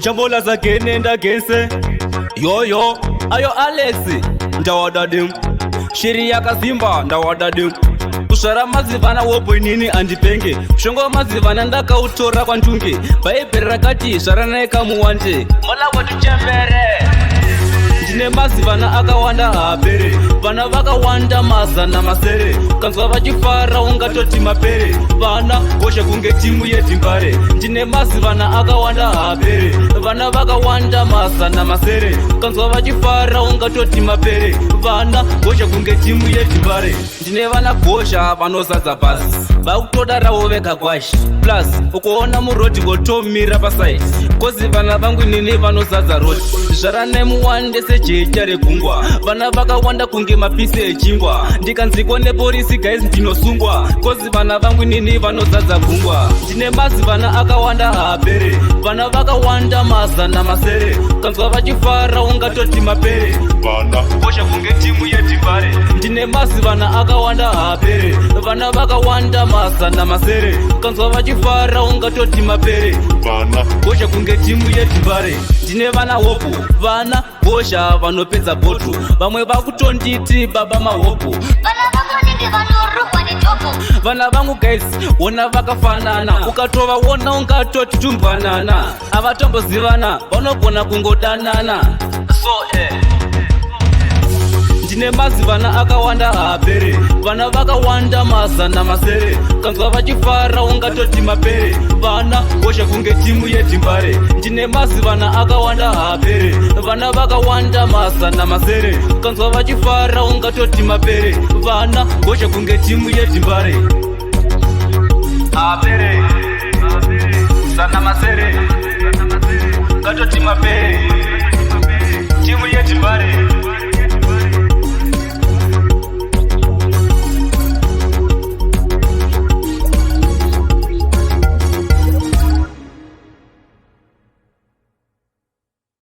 Jambo la zake nenda gense yo ayo Alexi ndawadadim Shiria Kazimba ndawadadim Kushara mazivana wopo nini andipenge Shongo mazivana ndakautora kwa ntunge Baibere rakati sharana eka muwanje Mola watu chembere Ndine mazivana akawanda hapere Vana vaka wanda maza na masere Kanzwa vachifara ungatoti mapere Vana goshe kunge timu yetimbare Ndine mazivana akawanda hapere Vana vaka wanda maza na masere Kanzwa vachifara ungatoti mapere Vana goshe kunge timu yetimbare Ndine vana gosha vanozaza basi Vakutoda ravo veka kwashi Plus ukuona muroti gotomira pasite Kozi vana vangu nini vanozaza roti Zvarane muwande sejecha rekungwa Vana vakawanda kunge mapisi echingwa Ndikanziko neporisi guys ndinosungwa Kozi vana vangu nini vanozaza gungwa Ndine mazi vana akawanda hapere Vana vakawanda maza na masere Kanzwa vachifara ungatoti mapere Vana kosha kunge timu yetimbare Ndine mazi vana akawanda hapere Vana vakawanda maza na masere Kanzwa vachifara ungatoti mapere Vana kosha kunge timu yetimbare Ndine vana hopu Vana gosha vanopedza botu Vamwe vakutonditi baba mahopu Vana vangu guys wona vakafanana Ukatova wona ungatoti tumbwanana Avatombozivana vanogona kungodanana So Ndine mazi vana akawanda hapere Vana vakawanda maza na masere Kanzwa vachifara ungatoti mapere Vana gosha kunge timu yetimbare Ndine mazi vana akawanda hapere Vana vakawanda maza na masere Kanzwa vachifara ungatoti mapere Vana gosha kunge timu yetimbare Hapere Sana masere